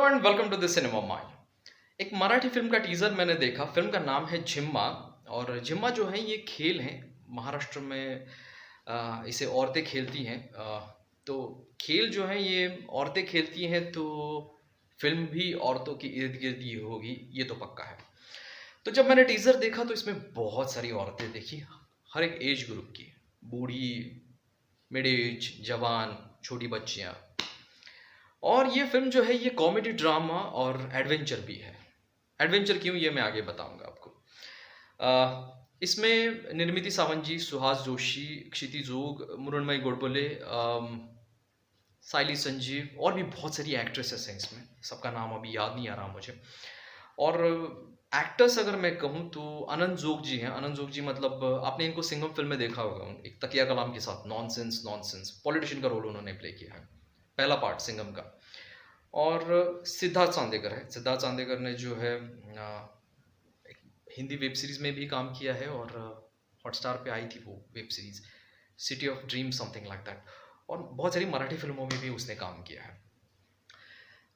And welcome to the cinema my. एक Marathi film का teaser मैंने देखा। फ़िल्म का नाम है झिम्मा। और झिम्मा जो है ये खेल है। महाराष्ट्र में इसे औरतें खेलती हैं। तो खेल जो है ये औरतें खेलती हैं, तो फ़िल्म भी औरतों के इर्द-गिर्द ही होगी, ये तो पक्का है। तो जब मैंने टीज़र देखा तो इसमें बहुत सारी औरतें दिखी, हर एक एज ग्रुप की। बूढ़ी, मिड एज, जवान, छोटी बच्चियाँ। और ये फ़िल्म जो है ये कॉमेडी ड्रामा और एडवेंचर भी है। एडवेंचर क्यों, ये मैं आगे बताऊँगा आपको। इसमें निर्मिति सावंत जी, सुहास जोशी, क्षिति जोग, मृण्मयी गोडबोले, सायली संजीव और भी बहुत सारी एक्ट्रेसेस हैं इसमें। सबका नाम अभी याद नहीं आ रहा मुझे। और एक्टर्स अगर मैं कहूँ तो अनंत जोग जी हैं। अनंत जोग जी मतलब आपने इनको सिंघम फ़िल्म में देखा होगा, एक तकिया कलाम के साथ नॉनसेंस नॉनसेंस पॉलिटिशियन का रोल उन्होंने प्ले किया है, पहला पार्ट सिंघम का। और सिद्धार्थ चांदेकर है। सिद्धार्थ चांदेकर ने जो है एक हिंदी वेब सीरीज़ में भी काम किया है, और हॉटस्टार पे आई थी वो web series city of dream something like that. और बहुत सारी मराठी फ़िल्मों में भी उसने काम किया है।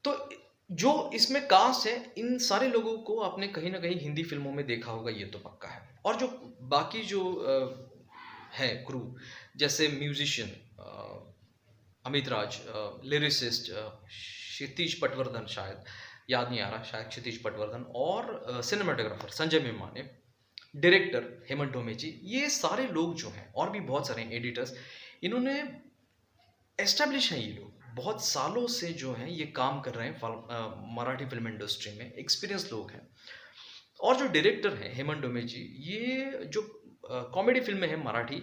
तो जो इसमें कास्ट है, इन सारे लोगों को आपने कहीं न कहीं हिंदी फ़िल्मों में देखा होगा, ये तो पक्का है। और जो बाकी जो है क्रू, जैसे म्यूज़िशियन अमित राज, लिरिसिस्ट क्षितिज पटवर्धन, शायद याद नहीं आ रहा, शायद क्षितिज पटवर्धन, और सिनेमाटोग्राफर संजय मेमाने, डायरेक्टर हेमंत डोमेची, ये सारे लोग जो हैं और भी बहुत सारे एडिटर्स, इन्होंने एस्टैब्लिश हैं। ये लोग बहुत सालों से जो हैं ये काम कर रहे हैं मराठी फिल्म इंडस्ट्री में, एक्सपीरियंस लोग हैं। और जो डायरेक्टर हैं हेमंत डोमेची, ये जो कॉमेडी फिल्में हैं मराठी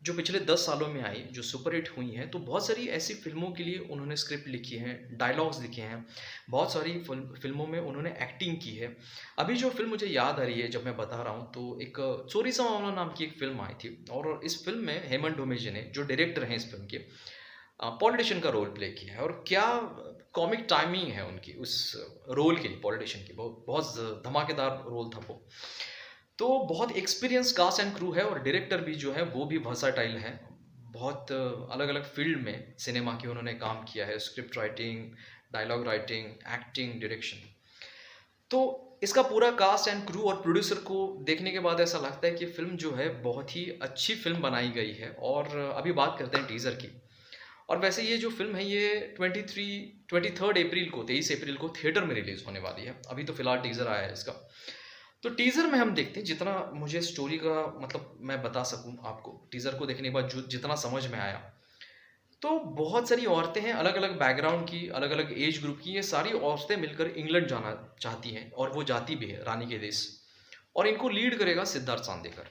जो पिछले 10 सालों में आई, जो सुपरहिट हुई हैं, तो बहुत सारी ऐसी फ़िल्मों के लिए उन्होंने स्क्रिप्ट लिखी हैं, डायलॉग्स लिखे हैं, बहुत सारी फ़िल्मों में उन्होंने एक्टिंग की है। अभी जो फ़िल्म मुझे याद आ रही है जब मैं बता रहा हूँ, तो एक चोरी सा मामला नाम की एक फ़िल्म आई थी, और इस फ़िल्म में हेमंत डोमेजी ने, जो डायरेक्टर हैं इस फ़िल्म के, पॉलिटिशियन का रोल प्ले किया है। और क्या कॉमिक टाइमिंग है उनकी उस रोल के लिए, पॉलिटिशियन की, बहुत बहुत धमाकेदार रोल था वो। तो बहुत एक्सपीरियंस कास्ट एंड क्रू है, और डायरेक्टर भी जो है वो भी वर्सटाइल है। बहुत अलग-अलग फ़ील्ड में सिनेमा की उन्होंने काम किया है, script writing, dialogue writing, acting, direction. तो इसका पूरा कास्ट एंड क्रू और प्रोड्यूसर को देखने के बाद ऐसा लगता है कि फ़िल्म जो है बहुत ही अच्छी फ़िल्म बनाई गई है। और अभी बात करते हैं टीज़र की। और वैसे ये जो फ़िल्म है ये 23 अप्रैल को, 23 अप्रैल को थिएटर में रिलीज़ होने वाली है। अभी तो फ़िलहाल टीज़र आया है इसका। तो टीज़र में हम देखते हैं, जितना मुझे स्टोरी का मतलब मैं बता सकूँ आपको, टीज़र को देखने के बाद जो जितना समझ में आया, तो बहुत सारी औरतें हैं, अलग-अलग बैकग्राउंड की, अलग-अलग एज ग्रुप की। ये सारी औरतें मिलकर इंग्लैंड जाना चाहती हैं, और वो जाती भी है रानी के देश। और इनको लीड करेगा सिद्धार्थ चांदेकर।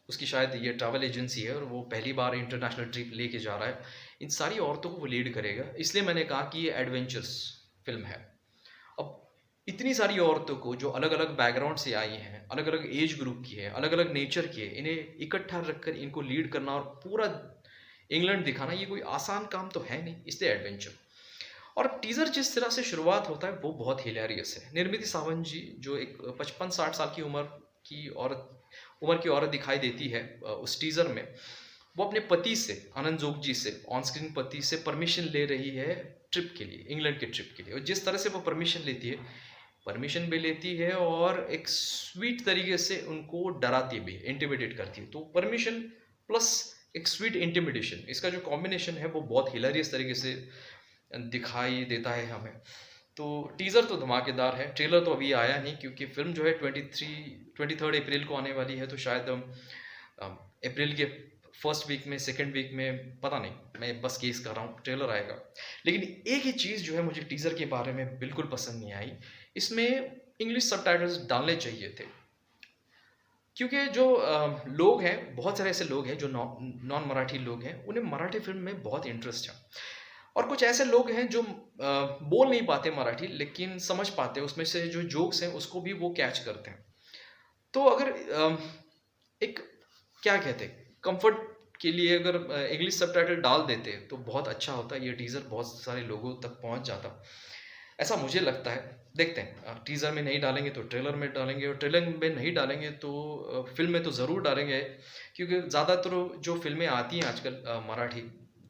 उसकी शायद ये ट्रैवल एजेंसी है, और वो पहली बार इंटरनेशनल ट्रिप लेके जा रहा है। इन सारी औरतों को वो लीड करेगा, इसलिए मैंने कहा कि ये एडवेंचरस फ़िल्म है। अब इतनी सारी औरतों को जो अलग-अलग बैकग्राउंड से आई हैं, अलग-अलग एज ग्रुप की है, अलग-अलग नेचर की है, इन्हें इकट्ठा रखकर इनको लीड करना और पूरा इंग्लैंड दिखाना, ये कोई आसान काम तो है नहीं, इसलिए एडवेंचर। और टीज़र जिस तरह से शुरुआत होता है वो बहुत हिलेरियस है। निर्मिति सावंत जी, जो एक 55-60 साल की उम्र की औरत दिखाई देती है उस टीज़र में, वो अपने पति से, आनंद जोग जी से, ऑन स्क्रीन पति से परमिशन ले रही है ट्रिप के लिए, इंग्लैंड के ट्रिप के लिए। और जिस तरह से वो परमिशन भी लेती है, और एक स्वीट तरीके से उनको डराती भी है, इंटिमिडेट करती है। तो परमिशन प्लस एक स्वीट इंटिमिडेशन, इसका जो कॉम्बिनेशन है वो बहुत हिलेरियस तरीके से दिखाई देता है हमें। तो टीज़र तो धमाकेदार है, ट्रेलर तो अभी आया नहीं, क्योंकि फ़िल्म जो है 23 अप्रैल को आने वाली है, तो शायद अप्रैल के फर्स्ट वीक में, सेकंड वीक में, पता नहीं, मैं बस गेस कर रहा हूँ, ट्रेलर आएगा। लेकिन एक ही चीज़ जो है मुझे टीज़र के बारे में बिल्कुल पसंद नहीं आई, इसमें इंग्लिश सबटाइटल्स डालने चाहिए थे। क्योंकि जो लोग हैं, बहुत सारे ऐसे लोग हैं जो नॉन मराठी लोग हैं, उन्हें मराठी फ़िल्म में बहुत इंटरेस्ट है। और कुछ ऐसे लोग हैं जो बोल नहीं पाते मराठी, लेकिन समझ पाते हैं, उसमें से जो जोक्स हैं उसको भी वो कैच करते हैं। तो अगर एक क्या कहते हैं, कंफर्ट के लिए अगर इंग्लिश सबटाइटल डाल देते तो बहुत अच्छा होता। ये टीज़र बहुत सारे लोगों तक पहुंच जाता, ऐसा मुझे लगता है। देखते हैं, टीज़र में नहीं डालेंगे तो ट्रेलर में डालेंगे, और ट्रेलर में नहीं डालेंगे तो फ़िल्म में तो ज़रूर डालेंगे। क्योंकि ज़्यादातर जो फ़िल्में आती हैं आजकल मराठी,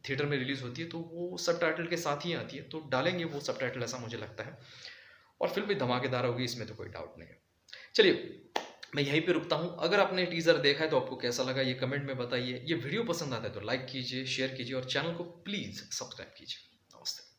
थिएटर में रिलीज़ होती है तो वो सबटाइटल के साथ ही आती है, तो डालेंगे वो सबटाइटल, ऐसा मुझे लगता है। और फिल्म भी धमाकेदार होगी, इसमें तो कोई डाउट नहीं है। चलिए, मैं यहीं पे रुकता हूँ। अगर आपने टीज़र देखा है तो आपको कैसा लगा ये कमेंट में बताइए। ये वीडियो पसंद आता है तो लाइक कीजिए, शेयर कीजिए और चैनल को प्लीज़ सब्सक्राइब कीजिए। नमस्ते।